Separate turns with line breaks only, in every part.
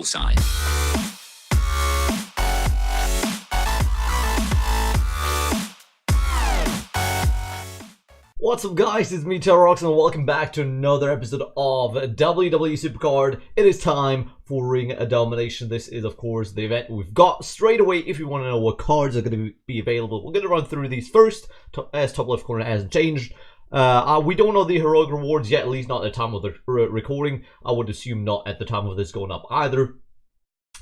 bullseye.
What's up guys, it's me Rocks, and welcome back to another episode of WWE SuperCard. It is time for Ring Domination. This is of course the event we've got straight away. If you want to know what cards are going to be available, we're going to run through these first, as top left corner hasn't changed. We don't know the heroic rewards yet, at least not at the time of the recording. I would assume not at the time of this going up either.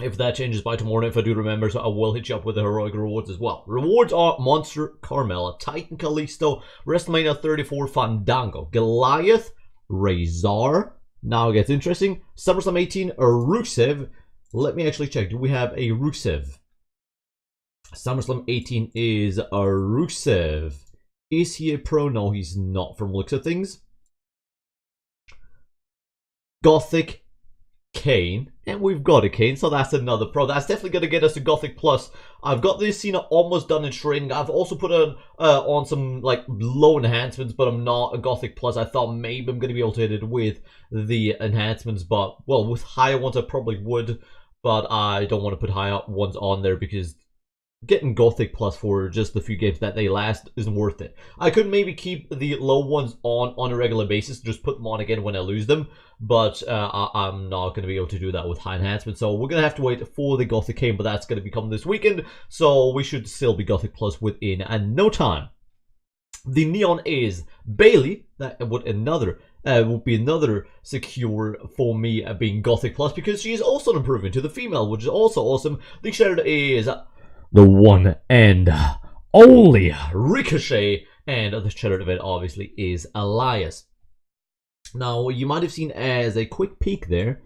If that changes by tomorrow, if I do remember, so I will hit you up with the heroic rewards as well. Rewards are Monster Carmella, Titan Kalisto, WrestleMania 34 Fandango, Goliath, Razor. Now it gets interesting. SummerSlam 18 Rusev. Let me actually check. Do we have a Rusev? SummerSlam 18 is a Rusev. Is he a pro? No, he's not from looks of things. Gothic Kane, and we've got a Kane, so that's another pro. That's definitely going to get us to Gothic Plus. I've got this Cena almost done in training. I've also put on some like low enhancements, but I'm not a Gothic Plus. I thought maybe I'm going to be able to hit it with the enhancements, but well, with higher ones I probably would, but I don't want to put higher ones on there because getting Gothic Plus for just the few games that they last isn't worth it. I could maybe keep the low ones on a regular basis, just put them on again when I lose them, but I'm not going to be able to do that with high enhancement. So we're going to have to wait for the Gothic Kane, but that's going to be coming this weekend, so we should still be Gothic Plus within no time. The Neon is Bailey. That would be another secure for me being Gothic Plus, because she is also an improvement to the female, which is also awesome. The shared is the one and only Ricochet, and the shared event obviously is Elias. Now, you might have seen as a quick peek there,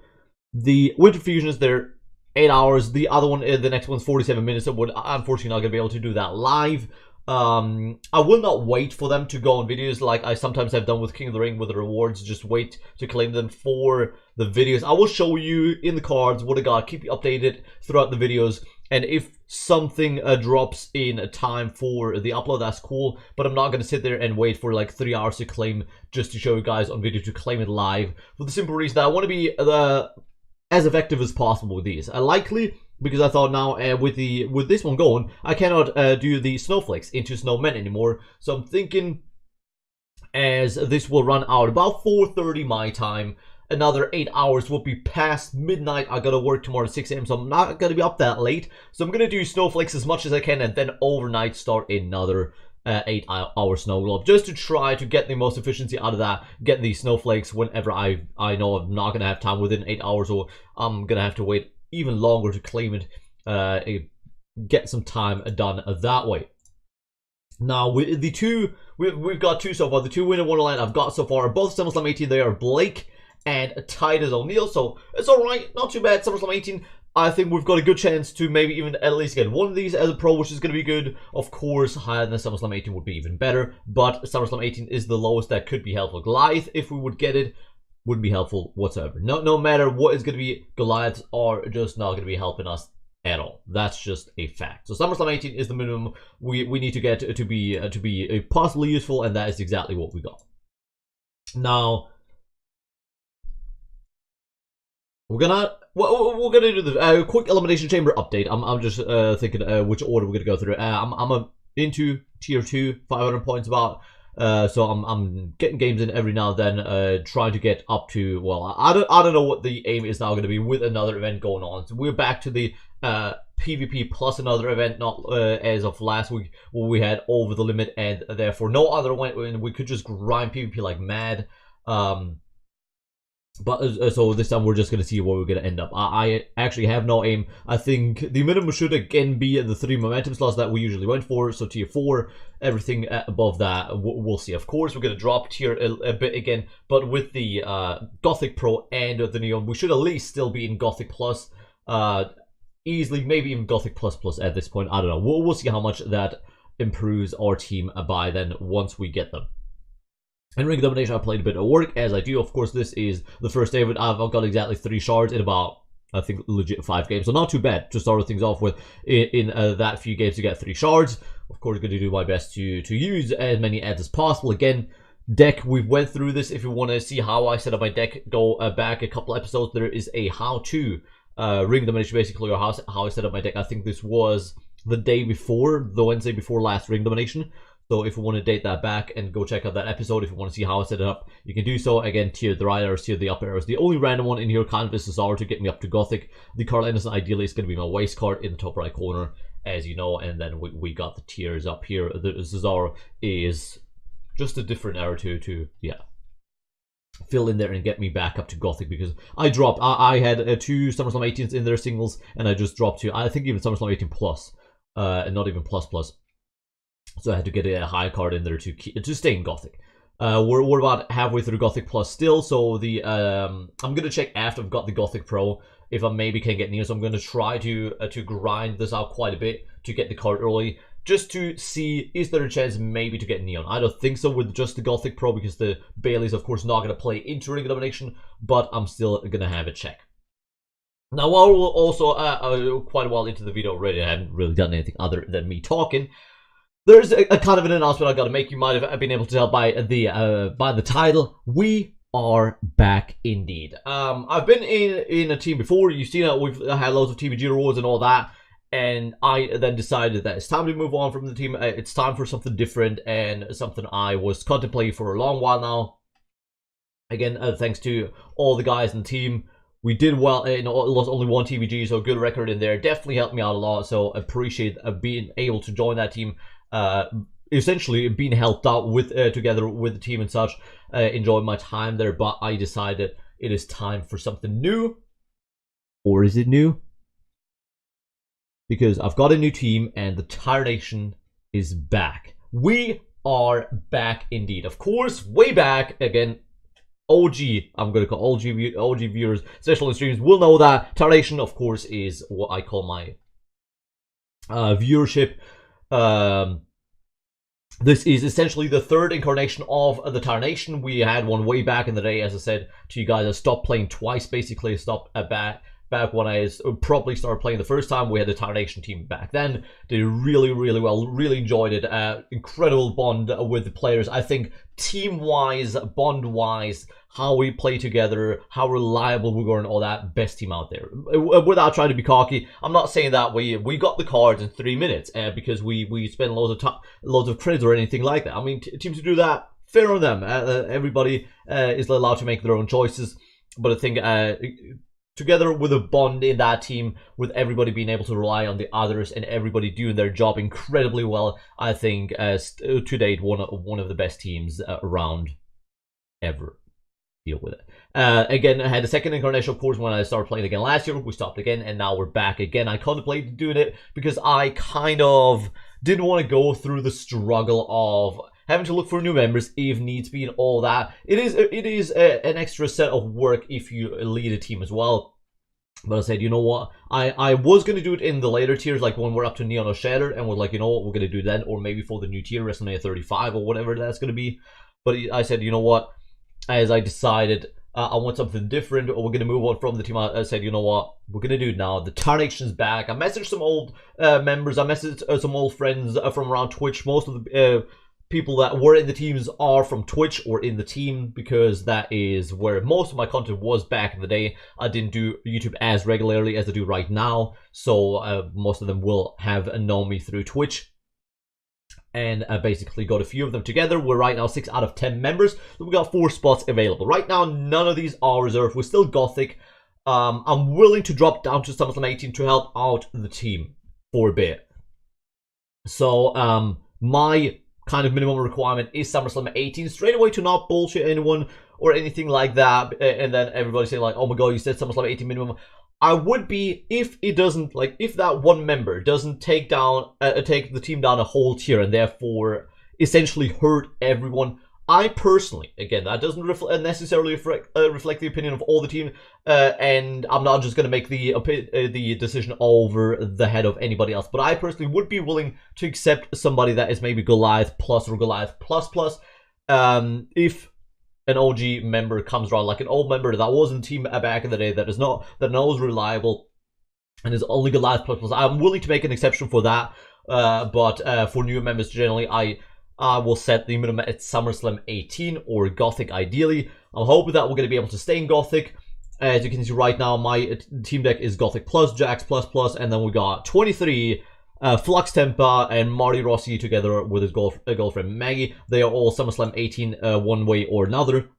the Winter Fusion is there 8 hours. The other one, the next one's 47 minutes. I would unfortunately not going to be able to do that live. I will not wait for them to go on videos like I sometimes have done with King of the Ring with the rewards. Just wait to claim them for the videos. I will show you in the cards what I got, keep you updated throughout the videos, and if something drops in time for the upload, that's cool, but I'm not going to sit there and wait for like 3 hours to claim just to show you guys on video to claim it live, for the simple reason that I want to be as effective as possible with these. Likely because I thought now with this one going, I cannot do the snowflakes into snowmen anymore. So I'm thinking, as this will run out about 4:30 my time, another 8 hours will be past midnight. I gotta work tomorrow at 6 AM, so I'm not gonna be up that late. So I'm gonna do snowflakes as much as I can, and then overnight start another 8 hour snow globe, just to try to get the most efficiency out of that. Get these snowflakes whenever I know I'm not gonna have time within 8 hours, or I'm gonna have to wait even longer to claim it. Get some time done that way. Now with the two, we've got two so far. The two winner Wonderland I've got so far are both SummerSlam 18. They are Blake and Titus O'Neil, so it's alright, not too bad. SummerSlam 18, I think we've got a good chance to maybe even at least get one of these as a pro, which is going to be good. Of course, higher than SummerSlam 18 would be even better, but SummerSlam 18 is the lowest that could be helpful. Goliath, if we would get it, wouldn't be helpful whatsoever. No matter what is going to be, Goliaths are just not going to be helping us at all. That's just a fact. So SummerSlam 18 is the minimum we need to get to be possibly useful, and that is exactly what we got. Now, we're gonna do the quick Elimination Chamber update. I'm just thinking which order we're gonna go through. I'm into tier 2, 500 points about. So I'm getting games in every now and then, trying to get up to, well, I don't know what the aim is now going to be with another event going on. So we're back to the PvP plus another event, not as of last week where we had over the limit, and therefore no other event when we could just grind PvP like mad. But so this time we're just going to see where we're going to end up. I actually have no aim. I think the minimum should again be the 3 momentum slots that we usually went for. So tier 4, everything above that, we'll see. Of course, we're going to drop tier a bit again. But with the Gothic Pro and the Neon, we should at least still be in Gothic Plus. Easily, maybe even Gothic Plus Plus at this point. I don't know. We'll see how much that improves our team by then once we get them. In Ring Domination, I played a bit of work, as I do. Of course, this is the first day of it. I've got exactly 3 shards in about, I think, legit 5 games. So not too bad to start things off with in that few games to get 3 shards. Of course, going to do my best to use as many ads as possible. Again, deck, we went through this. If you want to see how I set up my deck, go back a couple episodes. There is a how-to Ring Domination, basically, or how I set up my deck. I think this was the day before, the Wednesday before last Ring Domination. So if you want to date that back and go check out that episode, if you want to see how I set it up, you can do so. Again, tier the right arrows, tier the up arrows. The only random one in here kind of is Cesaro to get me up to Gothic. The Carl Anderson ideally is going to be my waste card in the top right corner, as you know. And then we got the tiers up here. The Cesaro is just a different arrow to fill in there and get me back up to Gothic, because I dropped, I had 2 SummerSlam 18s in their singles, and I just dropped to, I think, even SummerSlam 18 plus, and not even plus. So I had to get a high card in there to stay in Gothic. We're about halfway through Gothic Plus still, so the I'm gonna check after I've got the Gothic Pro if I maybe can get Neon. So I'm gonna try to grind this out quite a bit to get the card early, just to see is there a chance maybe to get Neon. I don't think so with just the Gothic Pro, because the Bailey's of course not gonna play into Ring of Domination, but I'm still gonna have a check. Now, while we're also quite a while into the video already, I haven't really done anything other than me talking. There's a kind of an announcement I gotta make. You might have been able to tell by the title. We are back indeed. I've been in a team before. You've seen that we've had loads of TVG rewards and all that, and I then decided that it's time to move on from the team. It's time for something different and something I was contemplating for a long while now. Again, thanks to all the guys in the team. We did well, lost only 1 TVG, so good record in there. Definitely helped me out a lot, so appreciate being able to join that team. Essentially being helped out with together with the team and such. Enjoyed my time there, but I decided it is time for something new. Or is it new? Because I've got a new team and the Tire Nation is back. We are back indeed. Of course, way back again. OG, I'm going to call OG viewers, especially on streams, will know that Tire Nation, of course, is what I call my viewership. This is essentially the 3rd incarnation of the Tire Nation. We had one way back in the day, as I said to you guys. I stopped playing twice, basically. I stopped back when I probably started playing the first time. We had the Tire Nation team back then. Did really well, really enjoyed it. Incredible bond with the players. I think team-wise, bond-wise, how we play together, how reliable we were and all that, best team out there. Without trying to be cocky, I'm not saying that we got the cards in 3 minutes because we spent loads of credits or anything like that. I mean, teams who do that, fair on them. Everybody is allowed to make their own choices, but I think together with a bond in that team, with everybody being able to rely on the others and everybody doing their job incredibly well, I think to date one of the best teams around ever. Deal with it. Again, I had a 2nd incarnation, of course, when I started playing again last year. We stopped again, and now we're back again. I contemplated doing it because I kind of didn't want to go through the struggle of having to look for new members if needs be and all that. It is an extra set of work if you lead a team as well. But I said, you know what? I was going to do it in the later tiers, like when we're up to Neon or Shattered, and we're like, you know what, we're going to do then, or maybe for the new tier, WrestleMania 35 or whatever that's going to be. But I said, you know what? As I decided I want something different, or we're going to move on from the team, I said, you know what, we're going to do it now. The Tire Nation's back. I messaged some old members. I messaged some old friends from around Twitch. Most of the people that were in the teams are from Twitch or in the team, because that is where most of my content was back in the day. I didn't do YouTube as regularly as I do right now, so most of them will have known me through Twitch. And I basically got a few of them together. We're right now 6 out of 10 members. So we got 4 spots available. Right now, none of these are reserved. We're still Gothic. I'm willing to drop down to SummerSlam 18 to help out the team for a bit. So my kind of minimum requirement is SummerSlam 18 straight away, to not bullshit anyone or anything like that. And then everybody saying like, oh my god, you said SummerSlam 18 minimum. I would be if it doesn't, like, if that one member doesn't take the team down a whole tier and therefore essentially hurt everyone. I personally, again, that doesn't necessarily reflect the opinion of all the team, and I'm not just going to make the decision over the head of anybody else, but I personally would be willing to accept somebody that is maybe Goliath plus or Goliath plus if an OG member comes around, like an old member that was in the team back in the day, that knows reliable and is only Goliath plus. I'm willing to make an exception for that, but for new members generally, I will set the minimum at SummerSlam 18 or Gothic ideally. I'm hoping that we're going to be able to stay in Gothic. As you can see right now, my team deck is Gothic Plus, Jax Plus Plus, and then we got 23 Flux Tempa and Marty Rossi together with his girlfriend Maggie. They are all SummerSlam 18 one way or another.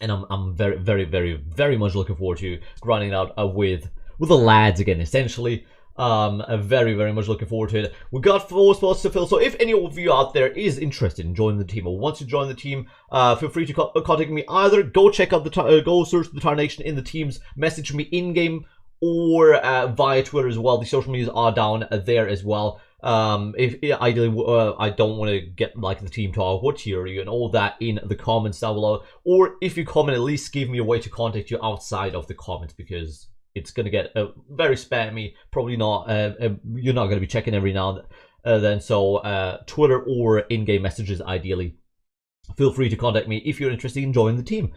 And I'm very, very, very, very much looking forward to grinding out with the lads again, essentially. Very, very much looking forward to it. We got 4 spots to fill, so if any of you out there is interested in joining the team or wants to join the team, feel free to contact me. Either go check out go search the Tarnation in the teams, message me in game, or via Twitter as well. The social medias are down there as well. If ideally I don't want to get like the team talk, what tier are you, and all that in the comments down below. Or if you comment, at least give me a way to contact you outside of the comments, because it's gonna get very spammy. Probably not. You're not gonna be checking every now and then. So Twitter or in-game messages, ideally. Feel free to contact me if you're interested in joining the team.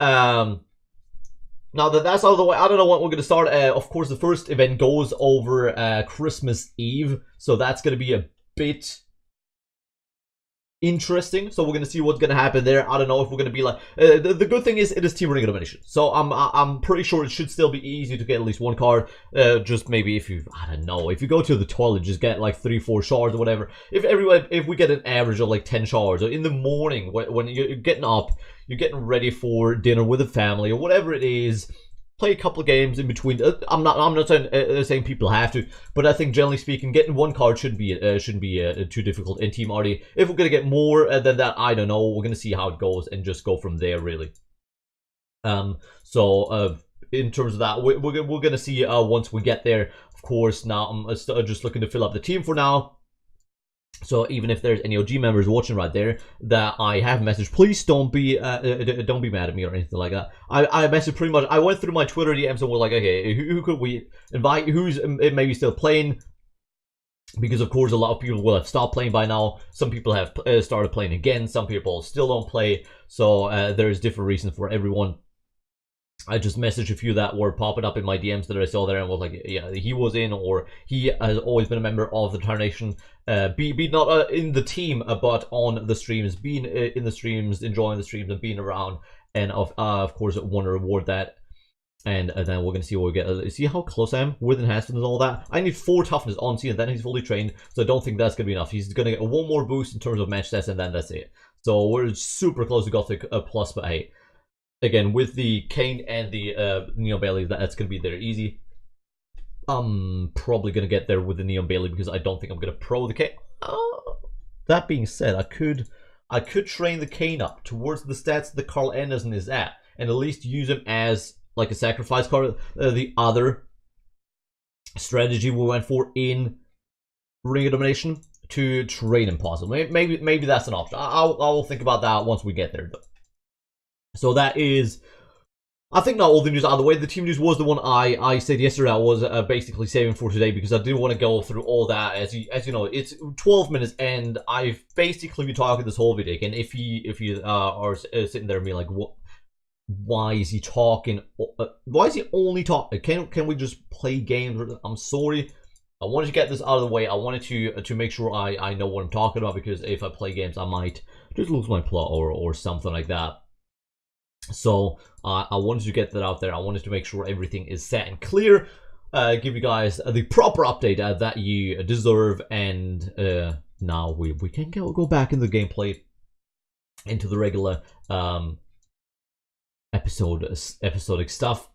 Now that that's out of the way, I don't know what we're gonna start. Of course, the first event goes over Christmas Eve, so that's gonna be a bit interesting. So we're gonna see what's gonna happen there. I don't know if we're gonna be like the good thing is it is team ring elimination, so I'm pretty sure it should still be easy to get at least one card. Just maybe if you, I don't know, if you go to the toilet, just get like 3-4 shards or whatever. If we get an average of like 10 shards, or in the morning when you're getting up, you're getting ready for dinner with the family or whatever it is, play a couple of games in between. I'm not saying people have to, but I think generally speaking, getting one card shouldn't be too difficult in Team Arty. If we're gonna get more than that, I don't know. We're gonna see how it goes and just go from there, really. So in terms of that, we're gonna see once we get there. Of course, now I'm just looking to fill up the team for now. So even if there's any OG members watching right there that I have messaged, please don't be mad at me or anything like that. I messaged pretty much. I went through my Twitter DMs and we're like, okay, who could we invite? Who's maybe still playing? Because of course a lot of people will have stopped playing by now. Some people have started playing again. Some people still don't play. So there's different reasons for everyone. I just messaged a few that were popping up in my DMs that I saw there and was like, yeah, he was in, or he has always been a member of the Tarnation. Be not in the team, but on the streams, being in the streams, enjoying the streams, and being around. And of course, want to reward that. And then we're gonna see what we get. See how close I am with enhancements and all that. I need 4 toughness on scene, and then he's fully trained. So I don't think that's gonna be enough. He's gonna get 1 more boost in terms of match stats, and then that's it. So we're super close to Gothic plus, but hey. Again, with the Kane and the Neon Bailey, that's going to be there easy. I'm probably going to get there with the Neon Bailey because I don't think I'm going to pro the Kane. That being said, I could train the Kane up towards the stats that Carl Anderson is at, and at least use him as like a sacrifice card. The other strategy we went for in Ring of Domination to train him possibly. Maybe that's an option. I'll think about that once we get there, though. So that is, I think, not all the news out of the way. The team news was the one I said yesterday I was basically saving for today because I didn't want to go through all that. As you know, it's 12 minutes and I've basically been talking this whole video. And if you are sitting there and being like, what? Why is he talking? Why is he only talking? Can we just play games? I'm sorry. I wanted to get this out of the way. I wanted to make sure I know what I'm talking about, because if I play games, I might just lose my plot or something like that. So I wanted to get that out there. I wanted to make sure everything is set and clear, give you guys the proper update that you deserve, and now we can go back in the gameplay, into the regular episodic stuff.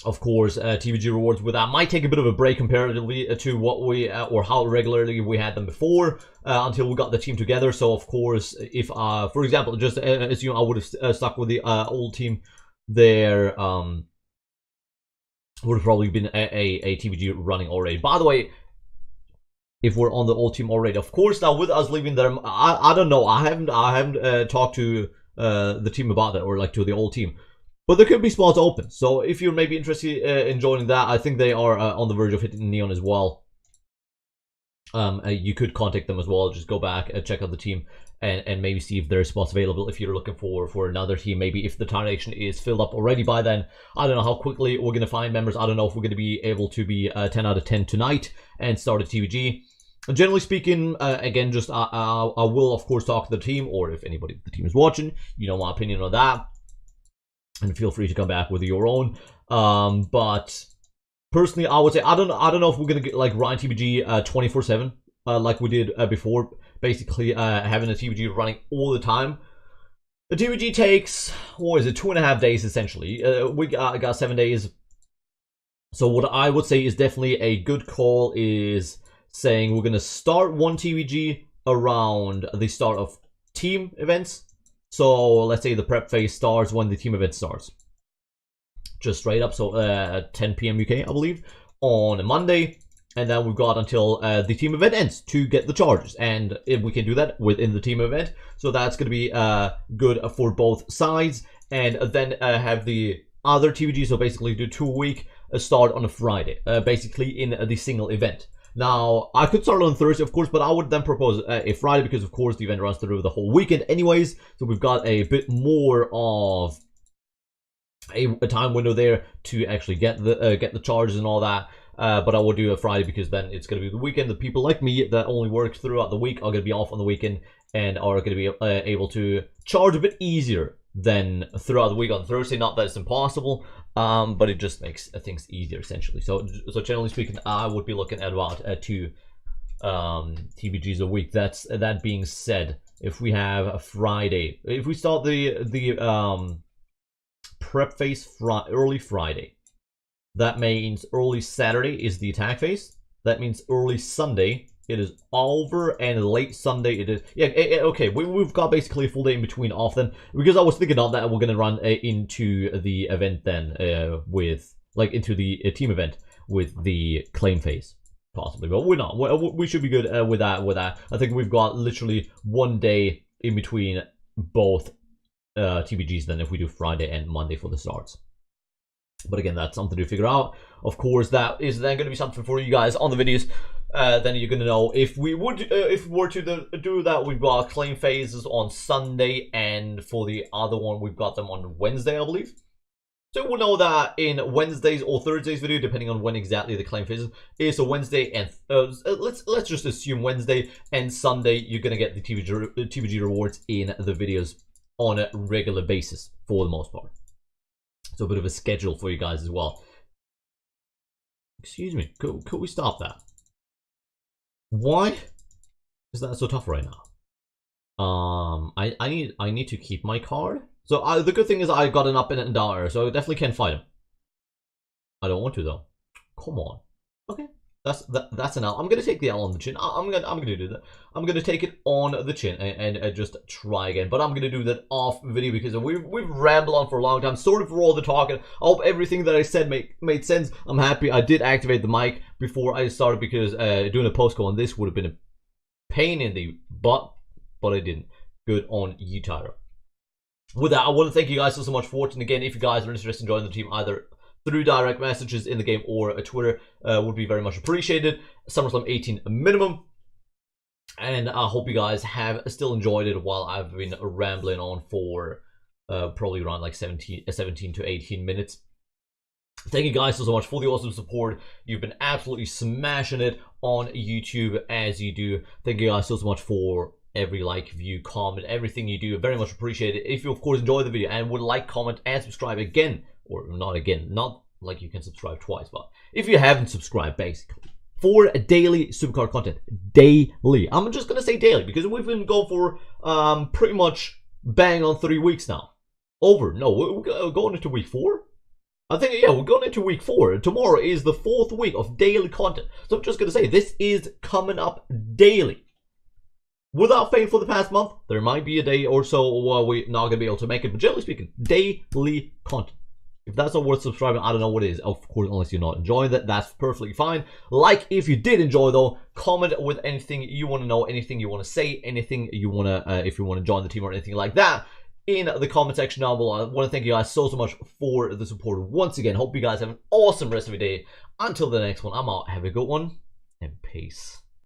Of course, TVG rewards with that might take a bit of a break comparatively to what we or how regularly we had them before, until we got the team together. So of course, if for example, just assume I would have stuck with the old team, there would have probably been a TVG running already. By the way, if we're on the old team already, of course, now with us leaving them, I don't know. I haven't talked to the team about that, or like to the old team. But there could be spots open, so if you're maybe interested in joining that, I think they are on the verge of hitting Neon as well. You could contact them as well. Just go back and check out the team, and maybe see if there's spots available if you're looking for another team. Maybe if the Tarnation is filled up already by then. I don't know how quickly we're going to find members. I don't know if we're going to be able to be 10 out of 10 tonight and start a TVG. Generally speaking, again, just I will of course talk to the team, or if anybody the team is watching, you know my opinion on that. and feel free to come back with your own. But personally, I would say I don't know if we're gonna get like Ryan TBG 24/7 like we did before. Basically, having a TBG running all the time. The TBG takes, what is it, 2.5 days essentially. We got 7 days. So what I would say is definitely a good call is saying we're gonna start one TBG around the start of team events. So let's say the prep phase starts when the team event starts. Just straight up, so 10 p.m. UK, I believe, on a Monday. And then we've got until the team event ends to get the charges. And if we can do that within the team event, so that's going to be good for both sides. And then have the other TVG, so basically do 2-week start on a Friday, basically in the single event. Now, I could start on Thursday, of course, but I would then propose a Friday because, of course, the event runs through the whole weekend anyways. So we've got a bit more of a time window there to actually get the charges and all that. But I will do a Friday because then it's going to be the weekend. The people like me that only work throughout the week are going to be off on the weekend and are going to be able to charge a bit easier than throughout the week on Thursday. Not that it's impossible, but it just makes things easier essentially. So generally speaking, I would be looking at about 2 TBGs a week. That being said, if we have a Friday, if we start the prep phase early Friday, that means early Saturday is the attack phase. That means early Sunday it is over, and late Sunday it is. Yeah, okay. We've got basically a full day in between off then, because I was thinking of that we're gonna run into the event then with like into the team event with the claim phase possibly, but we're not. We should be good with that. I think we've got literally 1 day in between both TBGs then if we do Friday and Monday for the starts. But again, that's something to figure out. Of course, that is then going to be something for you guys on the videos. Then you're going to know if we were to do that. We've got claim phases on Sunday, and for the other one, we've got them on Wednesday, I believe. So we'll know that in Wednesday's or Thursday's video, depending on when exactly the claim phase is. So Wednesday and let's just assume Wednesday and Sunday, you're going to get the TBG rewards in the videos on a regular basis for the most part. So a bit of a schedule for you guys as well. Excuse me, could we stop that? Why is that so tough right now? I need to keep my card. So the good thing is I got an up and a down arrow, so I definitely can fight him. I don't want to though. Come on. Okay. That's an L. I'm gonna take the L on the chin. I'm gonna do that. I'm gonna take it on the chin and just try again. But I'm gonna do that off video because we've rambled on for a long time. Sorry for all the talking. I hope everything that I said made sense. I'm happy I did activate the mic before I started because doing a post-go on this would have been a pain in the butt, but I didn't. Good on you, Tyro. With that, I want to thank you guys so much for watching. Again, if you guys are interested in joining the team, either through direct messages in the game or a Twitter, would be very much appreciated. SummerSlam 18 minimum. And I hope you guys have still enjoyed it while I've been rambling on for probably around like 17 to 18 minutes. Thank you guys so much for the awesome support. You've been absolutely smashing it on YouTube as you do. Thank you guys so much for every like, view, comment, everything you do. Very much appreciate it. If you of course enjoyed the video and would like, comment, and subscribe again, or not again, not like you can subscribe twice, but if you haven't subscribed, basically, for daily SuperCard content, daily. I'm just gonna say daily because we've been going for pretty much bang on 3 weeks now. We're going into week 4. I think, yeah, we're going into week 4. Tomorrow is the 4th week of daily content. So I'm just gonna say this is coming up daily. Without fame for the past month, there might be a day or so where we're not gonna be able to make it, but generally speaking, daily content. If that's not worth subscribing, I don't know what it is. Of course, unless you're not enjoying that, that's perfectly fine. Like if you did enjoy though, comment with anything you want to know, anything you want to say, anything you want to, if you want to join the team or anything like that, in the comment section down below. I want to thank you guys so much for the support once again. Hope you guys have an awesome rest of your day. Until the next one, I'm out. Have a good one, and peace.